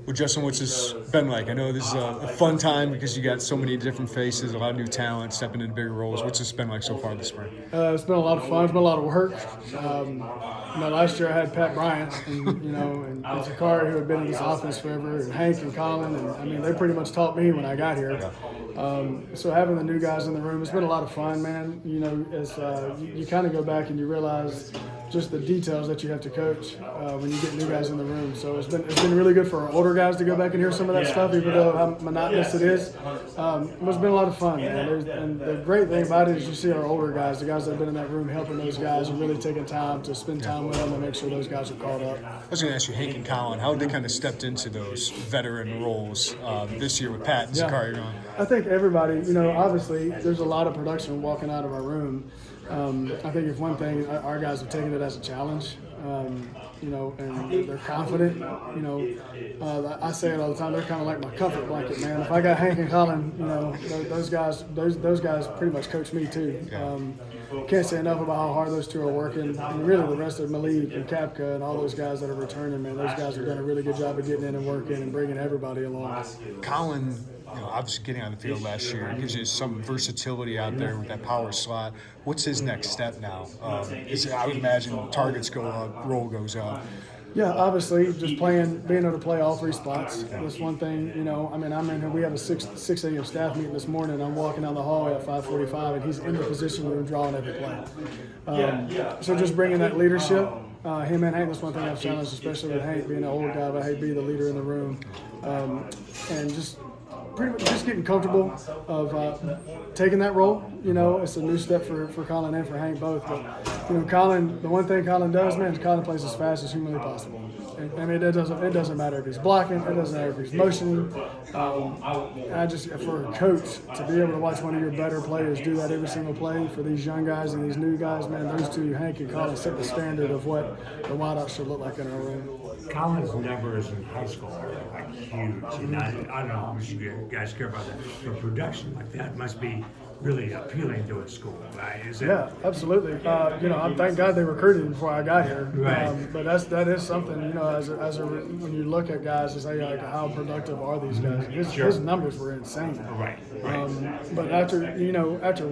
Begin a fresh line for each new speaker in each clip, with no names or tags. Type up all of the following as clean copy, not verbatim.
Well, Justin, what's this been like? I know this is a fun time because you got so many different faces, a lot of new talent stepping into bigger roles. What's this been like so far this spring?
It's been a lot of fun. It's been a lot of work. Last year I had Pat Bryant and Zakari, who had been in this offense forever, and Hank and Colin, and they pretty much taught me when I got here. So having the new guys in the room, it's been a lot of fun, man. As you kind of go back and you realize just the details that you have to coach when you get new guys in the room. So it's been really good for our older guys to go back and hear some of that stuff, even though how monotonous it is. It's been a lot of fun, man. And the great thing about it is you see our older guys, the guys that have been in that room helping those guys and really taking time to spend time with them and make sure those guys are caught up.
I was going to ask you, Hank and Colin, how they kind of stepped into those veteran roles this year with Pat and Zakari going?
I think everybody, obviously there's a lot of production walking out of our room. I think if one thing, our guys have taken it as a challenge, and they're confident. I say it all the time. They're kind of like my comfort blanket, man. If I got Hank and Colin, those guys pretty much coach me too. Can't say enough about how hard those two are working, and really the rest of Malik and Kapka and all those guys that are returning, man. Those guys have done a really good job of getting in and working and bringing everybody along.
Colin, obviously getting on the field last year gives you some versatility out there with that power slot. What's his next step now? I would imagine targets go up, roll goes up.
Yeah, obviously, just being able to play all three spots. That's one thing, I'm in here. We have a 6 a.m. staff meeting this morning. I'm walking down the hallway at 5:45, and he's in the position room drawing every play. So just bringing that leadership, him and Hank, that's one thing I've challenged, especially with Hank being an old guy, but Hank being the leader in the room. And just pretty much just getting comfortable of taking that role. It's a new step for Colin and for Hank both. But Colin, the one thing Colin does, man, is Colin plays as fast as humanly possible. It doesn't matter if he's blocking, it doesn't matter if he's motioning. For a coach to be able to watch one of your better players do that every single play for these young guys and these new guys, man, those two, Hank and Colin, set the standard of what the wideouts should look like in our room.
Colin's numbers in high school are like huge, and I don't know how much you guys care about that, but production like that must be really appealing to a school, right?
Yeah, absolutely. I thank God they recruited him before I got here.
Right.
But that is something, when you look at guys and say, how productive are these guys? His numbers were insane.
Right.
But after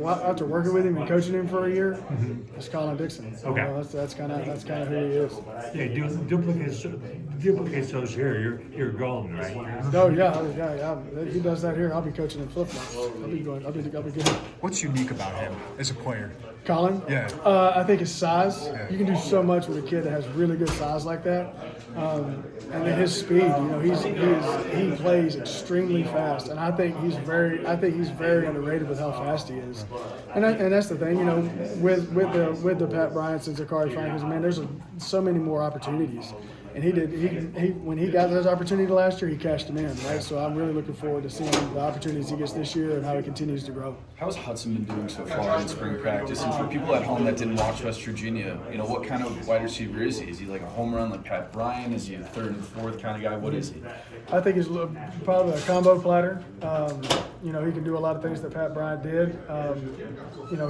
working with him and coaching him for a year, it's Colin Dixon.
Okay.
That's kind of who he is.
Yeah, duplicates those here. You're golden, right?
Oh yeah. He does that here. I'll be coaching in flip-flops. I'll be good.
What's unique about him as a player?
Colin?
Yeah.
I think his size. You can do so much with a kid that has really good size like that. And then his speed. He plays extremely fast, and I think he's very underrated with how fast he is. And that's the thing. With the Pat Bryants and Zakari Frankens, man, there's so many more opportunities. And he when he got those opportunities last year, he cashed them in, right? So I'm really looking forward to seeing the opportunities he gets this year and how he continues to grow.
How's Hudson been doing so far in spring practice? And for people at home that didn't watch West Virginia, what kind of wide receiver is he? Is he like a home run like Pat Bryant? Is he a third and fourth kind of guy? What is he?
I think he's probably a combo platter. He can do a lot of things that Pat Bryant did.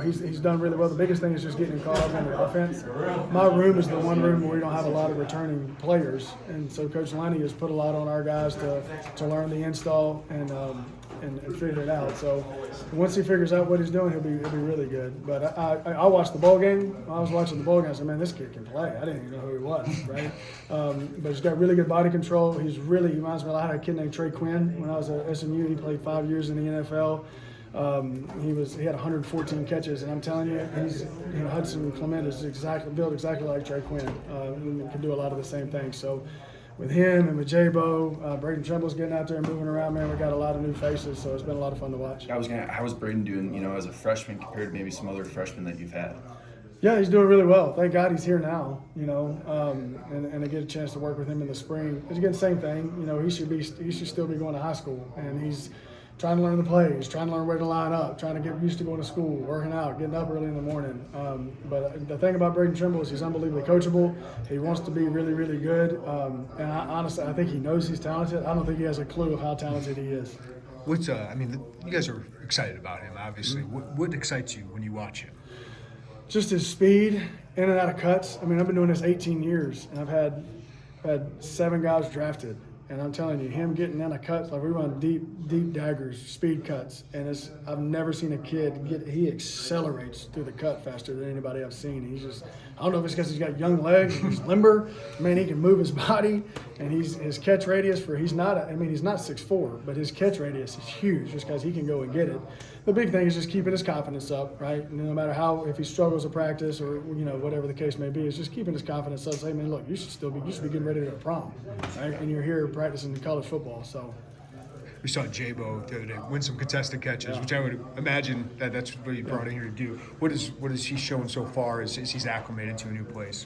He's done really well. The biggest thing is just getting him caught up in the offense. My room is the one room where we don't have a lot of returning players, and so Coach Lenny has put a lot on our guys to learn the install and figure it out. So once he figures out what he's doing, he'll be really good. But I watched the bowl game. I was watching the bowl game. I said, man, this kid can play. I didn't even know who he was, right? But he's got really good body control. He reminds me a lot of a kid named Trey Quinn. When I was at SMU, he played 5 years in the NFL. He had 114 catches, and I'm telling you, Hudson Clement is built exactly like Trey Quinn. And can do a lot of the same things. So with him and with J-Bo, Braden Trimble's getting out there and moving around, man. We got a lot of new faces, so it's been a lot of fun to watch.
How is Braden doing, as a freshman compared to maybe some other freshmen that you've had?
Yeah, he's doing really well. Thank God he's here now, and I get a chance to work with him in the spring. It's again, same thing. He should still be going to high school, and he's trying to learn the plays, trying to learn where to line up, trying to get used to going to school, working out, getting up early in the morning. But the thing about Braden Trimble is he's unbelievably coachable. He wants to be really, really good. And honestly, I think he knows he's talented. I don't think he has a clue of how talented he is.
You guys are excited about him, obviously. What excites you when you watch him?
Just his speed, in and out of cuts. I've been doing this 18 years, and I've had 7 guys drafted. And I'm telling you, him getting in a cut, like we run deep daggers, speed cuts, and I've never seen a kid he accelerates through the cut faster than anybody I've seen. He's just, I don't know if it's because he's got young legs, he's limber, man, he can move his body, and his catch radius he's not 6'4", but his catch radius is huge just because he can go and get it. The big thing is just keeping his confidence up, right? And no matter if he struggles at practice or whatever the case may be, is just keeping his confidence up. Say, man, look, you should be getting ready to go to prom, right? And you're here practicing college football, so.
We saw J-Bo the other day win some contested catches, which I would imagine that's what he brought in here to do. What is he showing so far as he's acclimated to a new place?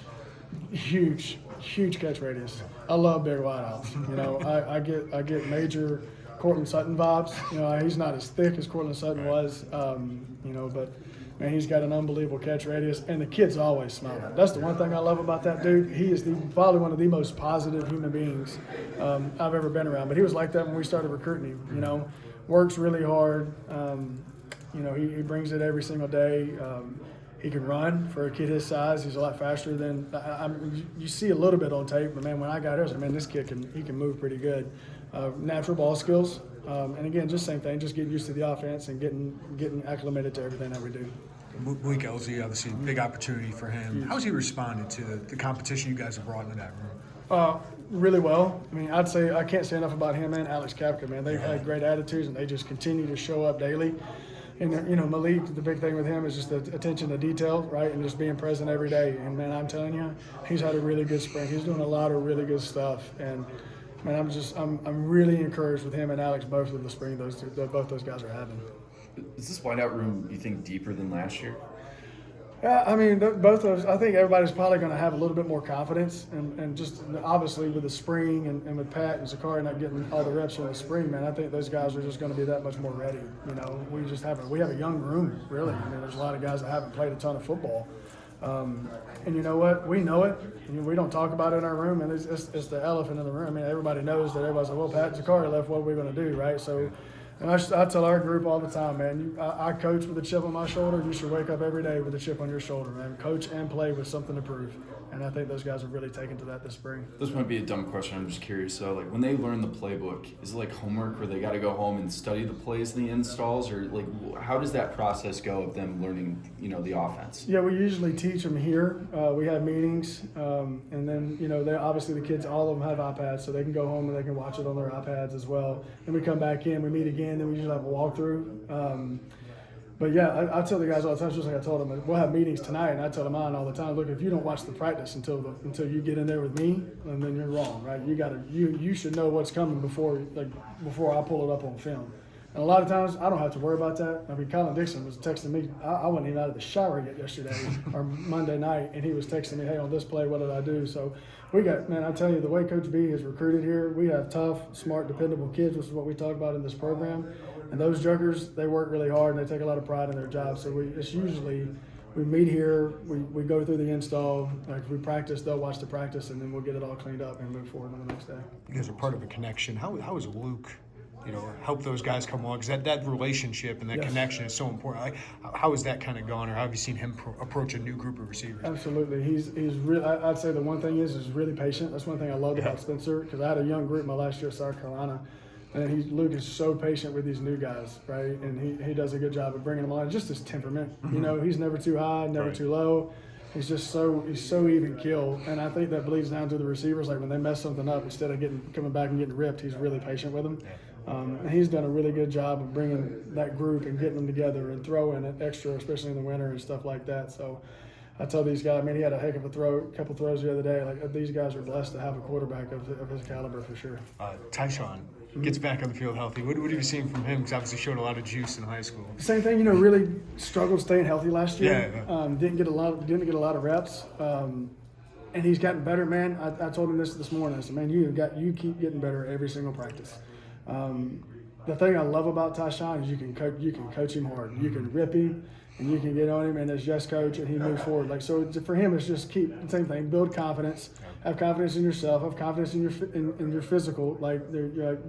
Huge catch radius. I love big wideouts. I get major Cortland Sutton vibes. He's not as thick as Cortland Sutton was, but man, he's got an unbelievable catch radius, and the kid's always smiling. That's the one thing I love about that dude. He is probably one of the most positive human beings I've ever been around. But he was like that when we started recruiting him. Works really hard. He brings it every single day. He can run for a kid his size. He's a lot faster than you see a little bit on tape. But man, when I got here, I was like, man, this kid can move pretty good. Natural ball skills, and again, just same thing, just getting used to the offense and getting acclimated to everything that we do.
Malik Elzy, obviously, big opportunity for him. How's he responded to the competition you guys have brought into that room?
Really well. I mean, I'd say I can't say enough about him and Alex Kapka, man. They've had great attitudes, and they just continue to show up daily. And, Malik, the big thing with him is just the attention to detail, right, and just being present every day. And, man, I'm telling you, he's had a really good spring. He's doing a lot of really good stuff. And, man, I'm really encouraged with him and Alex both of the spring both those guys are having.
Is this wideout room, you think, deeper than last year?
Yeah, I mean, both of us, I think everybody's probably going to have a little bit more confidence. And just obviously with the spring and with Pat and Zakari not getting all the reps in the spring, man, I think those guys are just going to be that much more ready. We have a young room, really. I mean, there's a lot of guys that haven't played a ton of football. And you know what? We know it. We don't talk about it in our room, and it's the elephant in the room. I mean, everybody knows that everybody's like, well, Pat and Zakari left. What are we going to do, right? So, and I tell our group all the time, man, I coach with a chip on my shoulder. You should wake up every day with a chip on your shoulder, man. Coach and play with something to prove. And I think those guys have really taken to that this spring.
This might be a dumb question. I'm just curious. So, like, when they learn the playbook, is it like homework where they got to go home and study the plays and the installs? Or, like, how does that process go of them learning, the offense?
Yeah, we usually teach them here. We have meetings. And then, they obviously the kids, all of them have iPads, so they can go home and they can watch it on their iPads as well. Then we come back in, we meet again, then we usually have a walkthrough. But yeah, I tell the guys all the time, just like I told them, we'll have meetings tonight, and I tell them all the time, look, if you don't watch the practice until you get in there with me, then you're wrong, right? You should know what's coming before I pull it up on film. And a lot of times, I don't have to worry about that. I mean, Colin Dixon was texting me. I wasn't even out of the shower yet yesterday or Monday night, and he was texting me, hey, on this play, what did I do? So I tell you, the way Coach B is recruited here, we have tough, smart, dependable kids, which is what we talk about in this program. And those juggers, they work really hard, and they take a lot of pride in their job. So it's usually we meet here, we go through the install, if we practice, they'll watch the practice, and then we'll get it all cleaned up and move forward on the next day.
You guys are part of a connection. How is Luke, help those guys come along? Because that relationship and that connection is so important. Like, how has that kind of gone, or how have you seen him approach a new group of receivers?
Absolutely. He's really, I'd say the one thing is really patient. That's one thing I loved about Spencer, because I had a young group my last year at South Carolina. And Luke is so patient with these new guys, right? And he does a good job of bringing them on. Just his temperament, he's never too high, never too low. He's just so even keel, and I think that bleeds down to the receivers. Like when they mess something up, instead of coming back and getting ripped, he's really patient with them. And he's done a really good job of bringing that group and getting them together and throwing it extra, especially in the winter and stuff like that. So I tell these guys, he had a heck of a couple throws the other day. Like these guys are blessed to have a quarterback of his caliber for sure.
Tyshawn gets back on the field healthy. What have you seen from him? Because obviously showed a lot of juice in high school.
Same thing, really struggled staying healthy last year.
Yeah.
Didn't get a lot of reps. And he's gotten better, man. I told him this morning. I said, man, you keep getting better every single practice. The thing I love about Tyshawn is you can coach him hard. You can rip him, and you can get on him, and as yes coach, and he moves forward. Like so, for him, it's just same thing. Build confidence, have confidence in yourself, have confidence in your physical,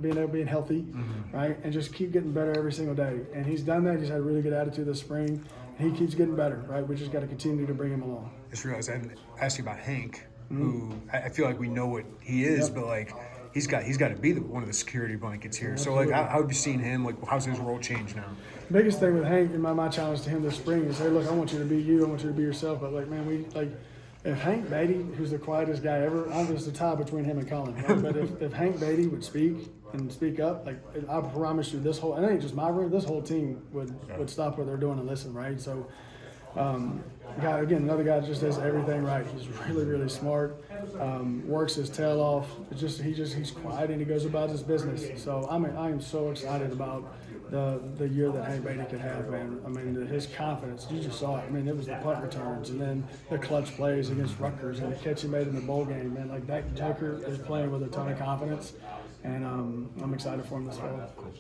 being healthy, right, and just keep getting better every single day. And he's done that. He's had a really good attitude this spring. And he keeps getting better, right? We just got to continue to bring him along.
I just realized I asked you about Hank, who I feel like we know what he is, but he's got to be one of the security blankets here. So like, how have you seen him? Like, how's his role change now?
Biggest thing with Hank, and my challenge to him this spring is, hey, look, I want you to be you. I want you to be yourself. But like, man, if Hank Beatty, who's the quietest guy ever, I'm just a tie between him and Colin. Right? But if Hank Beatty would speak and speak up, like, I promise you, and it ain't just my room, this whole team would stop what they're doing and listen, right? So, another guy that just does everything right. He's really, really smart. Works his tail off. He's quiet and he goes about his business. So I am so excited about the year that Hank Beatty could have, man. I mean, his confidence. You just saw it. I mean, it was the punt returns and then the clutch plays against Rutgers and the catch he made in the bowl game, man. Like, that Joker is playing with a ton of confidence, and I'm excited for him this fall.